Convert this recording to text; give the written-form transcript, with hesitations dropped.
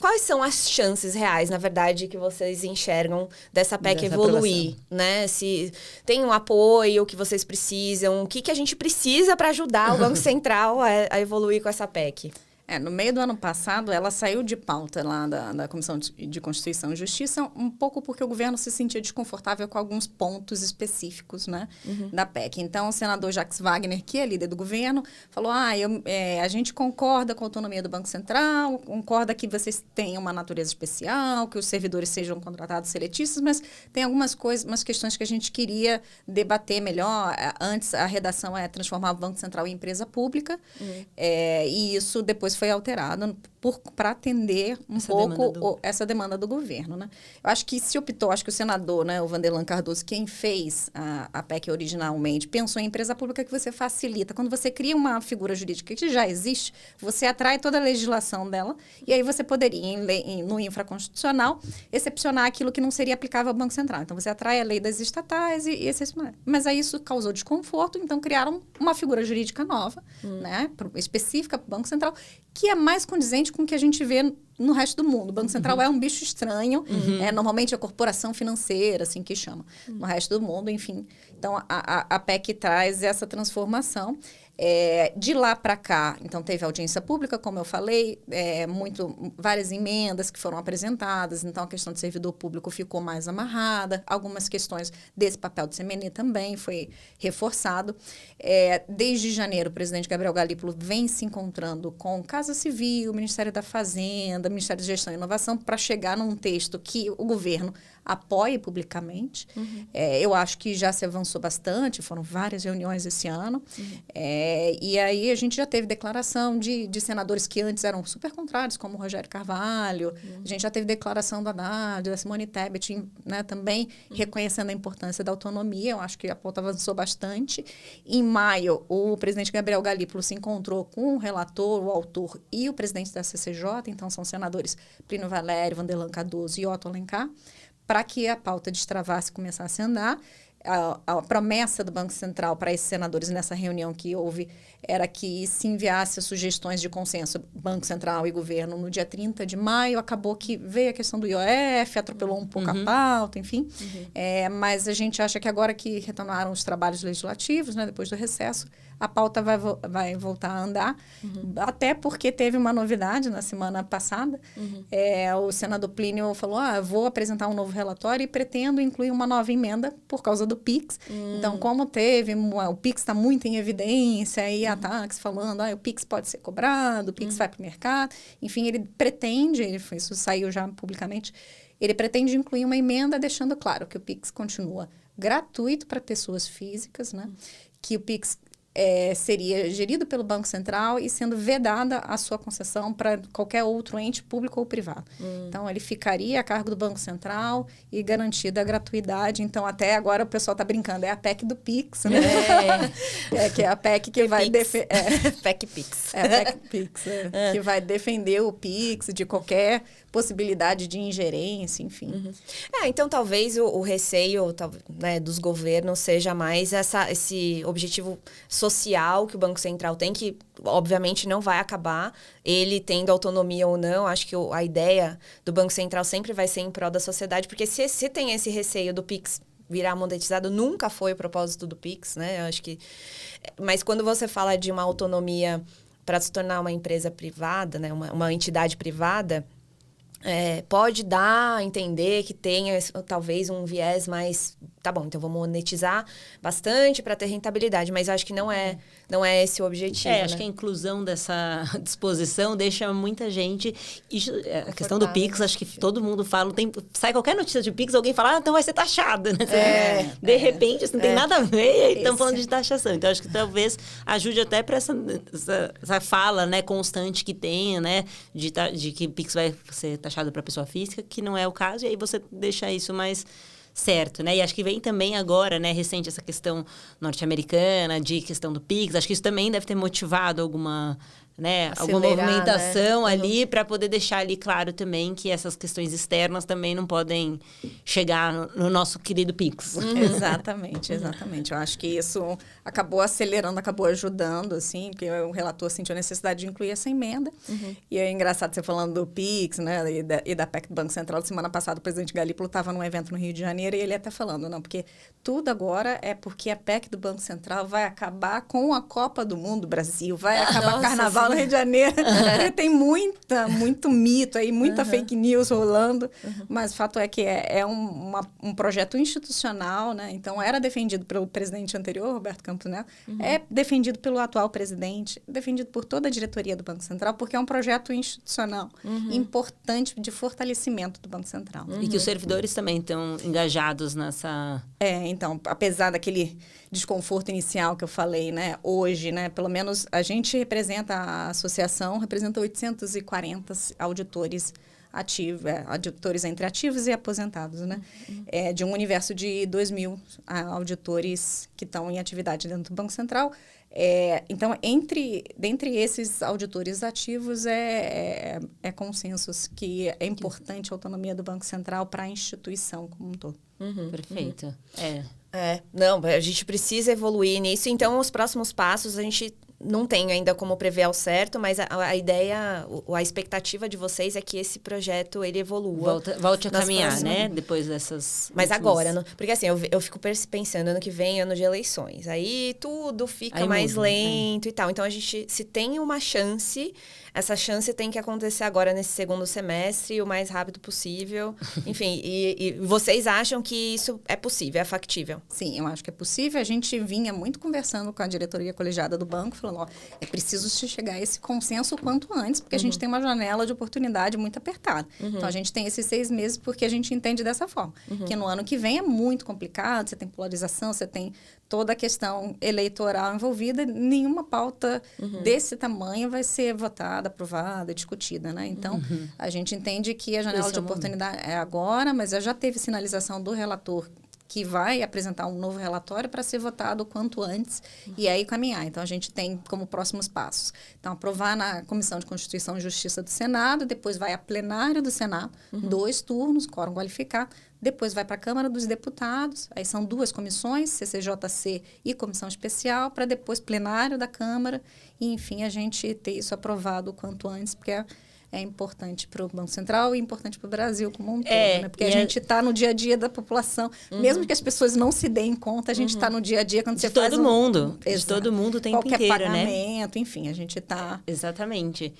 quais são as chances reais, na verdade, que vocês enxergam dessa PEC Dessa evoluir, aprovação. né? Se tem um apoio que vocês precisam, o que a gente precisa para ajudar o Banco Central a evoluir com essa PEC? No meio do ano passado, ela saiu de pauta lá da Comissão de Constituição e Justiça, um pouco porque o governo se sentia desconfortável com alguns pontos específicos, né, da PEC. Então, o senador Jacques Wagner, que é líder do governo, falou, a gente concorda com a autonomia do Banco Central, concorda que vocês tenham uma natureza especial, que os servidores sejam contratados seletistas, mas tem algumas coisas, umas questões que a gente queria debater melhor. Antes, a redação é transformar o Banco Central em empresa pública, e isso depois foi alterado para atender essa demanda do governo, né? Eu acho que se optou, acho que o senador, né, o Vanderlan Cardoso, quem fez a PEC originalmente, pensou em empresa pública que você facilita. Quando você cria uma figura jurídica que já existe, você atrai toda a legislação dela e aí você poderia, no infraconstitucional, excepcionar aquilo que não seria aplicável ao Banco Central. Então, você atrai a lei das estatais e excepcionar. Mas aí isso causou desconforto, então criaram uma figura jurídica nova, né, específica para o Banco Central, que é mais condizente com o que a gente vê no resto do mundo. O Banco Central é um bicho estranho, normalmente a corporação financeira, assim que chama, no resto do mundo, enfim. Então, a PEC traz essa transformação. De lá para cá, então, teve audiência pública, como eu falei, várias emendas que foram apresentadas, então a questão de servidor público ficou mais amarrada, algumas questões desse papel do CMN também foi reforçado. Desde janeiro, o presidente Gabriel Galípolo vem se encontrando com Casa Civil, Ministério da Fazenda, Ministério de Gestão e Inovação, para chegar num texto que o governo apoie publicamente. Eu acho que já se avançou bastante, foram várias reuniões esse ano. E aí a gente já teve declaração de senadores que antes eram super contrários, como o Rogério Carvalho. A gente já teve declaração da Haddad, da Simone Tebet, né, também reconhecendo a importância da autonomia. Eu acho que a pauta avançou bastante. Em maio, o presidente Gabriel Galípolo se encontrou com o relator, o autor e o presidente da CCJ. Então, são senadores Plínio Valério, Vanderlan Cardoso e Otto Alencar, para que a pauta destravasse e começasse a andar. A promessa do Banco Central para esses senadores nessa reunião que houve era que se enviasse sugestões de consenso Banco Central e governo no dia 30 de maio. Acabou que veio a questão do IOF, atropelou um pouco a pauta, enfim. Mas a gente acha que agora que retornaram os trabalhos legislativos, né, depois do recesso, a pauta vai voltar a andar. Até porque teve uma novidade na semana passada. O senador Plínio falou, eu vou apresentar um novo relatório e pretendo incluir uma nova emenda por causa do PIX. Então, como o PIX está muito em evidência, e ataques falando, o PIX pode ser cobrado, o PIX vai para o mercado. Enfim, ele pretende, isso saiu já publicamente, ele pretende incluir uma emenda deixando claro que o PIX continua gratuito para pessoas físicas, né? Que o PIX seria gerido pelo Banco Central e sendo vedada a sua concessão para qualquer outro ente público ou privado. Então, ele ficaria a cargo do Banco Central e garantida a gratuidade. Então, até agora o pessoal está brincando, é a PEC do PIX, né? Que é a PEC que vai defender... PEC PIX. A PEC PIX, que vai defender o PIX de qualquer possibilidade de ingerência, enfim. Então, talvez o receio, né, dos governos seja mais esse objetivo social que o Banco Central tem, que obviamente não vai acabar, ele tendo autonomia ou não. Acho que a ideia do Banco Central sempre vai ser em prol da sociedade, porque se tem esse receio do PIX virar monetizado, nunca foi o propósito do PIX, né? Eu acho que... Mas quando você fala de uma autonomia para se tornar uma empresa privada, né, uma entidade privada, pode dar a entender que tenha talvez um viés mais... Tá bom, então vou monetizar bastante para ter rentabilidade, mas acho que não é esse o objetivo. Acho né? que a inclusão dessa disposição deixa muita gente... a questão do PIX, acho que todo mundo fala... sai qualquer notícia de PIX, alguém fala, então vai ser taxado, né? De repente, isso não tem nada a ver, e estão falando de taxação. Então, acho que talvez ajude até para essa fala, né, constante que tem, né, de que PIX vai ser taxado para pessoa física, que não é o caso, e aí você deixa isso mais certo, né? E acho que vem também agora, né, recente, essa questão norte-americana, de questão do PIX. Acho que isso também deve ter motivado alguma né, Acelerar, alguma movimentação, né? ali para poder deixar ali claro também que essas questões externas também não podem chegar no nosso querido Pix. Exatamente. Eu acho que isso acabou acelerando, acabou ajudando, assim, porque o relator sentiu a necessidade de incluir essa emenda. E é engraçado você falando do Pix, né, e da PEC do Banco Central. Semana passada, o presidente Galípolo estava num evento no Rio de Janeiro e ele até falando, não, porque tudo agora é porque a PEC do Banco Central vai acabar com a Copa do Mundo Brasil, vai acabar o Carnaval no Rio de Janeiro. Tem muito mito aí, muita fake news rolando, mas o fato é que é um projeto institucional, né? Então, era defendido pelo presidente anterior, Roberto Campos Neto, é defendido pelo atual presidente, defendido por toda a diretoria do Banco Central, porque é um projeto institucional importante de fortalecimento do Banco Central. E que os servidores também estão engajados nessa... Então, apesar daquele desconforto inicial que eu falei, né? Hoje, né? Pelo menos a gente a associação representa 840 auditores ativos, auditores entre ativos e aposentados, né? De um universo de 2.000 auditores que estão em atividade dentro do Banco Central. Então, dentre esses auditores ativos, é consensus que é importante a autonomia do Banco Central para a instituição como um todo. Perfeito. Não, a gente precisa evoluir nisso. Então, os próximos passos, a gente não tem ainda como prever ao certo, mas a ideia, a expectativa de vocês é que esse projeto, ele evolua. Volte a caminhar, né? Depois dessas... Mas agora, porque assim, eu fico pensando, ano que vem, ano de eleições. Aí tudo fica aí mais muda, lento e tal. Então, a gente, se tem uma chance, essa chance tem que acontecer agora nesse segundo semestre, o mais rápido possível. Enfim, e vocês acham que isso é possível, é factível? Sim, eu acho que é possível. A gente vinha muito conversando com a diretoria colegiada do banco, falando, é preciso chegar a esse consenso o quanto antes, porque a gente tem uma janela de oportunidade muito apertada. Então, a gente tem esses 6 meses porque a gente entende dessa forma. Que no ano que vem é muito complicado, você tem polarização, você tem toda a questão eleitoral envolvida, nenhuma pauta desse tamanho vai ser votada, aprovada, discutida, né? Então, a gente entende que a janela de oportunidade é agora, mas já teve sinalização do relator que vai apresentar um novo relatório para ser votado o quanto antes e aí caminhar. Então, a gente tem como próximos passos. Então, aprovar na Comissão de Constituição e Justiça do Senado, depois vai a plenário do Senado, 2 turnos, quórum qualificado, depois vai para a Câmara dos Deputados, aí são 2 comissões, CCJC e Comissão Especial, para depois plenário da Câmara e, enfim, a gente ter isso aprovado o quanto antes, porque é importante para o Banco Central e importante para o Brasil como um todo, né? Porque a gente está no dia a dia da população. Mesmo que as pessoas não se deem conta, a gente está no dia a dia quando você faz todo mundo. De todo mundo o tempo qualquer inteiro, pagamento, enfim, a gente está... Exatamente.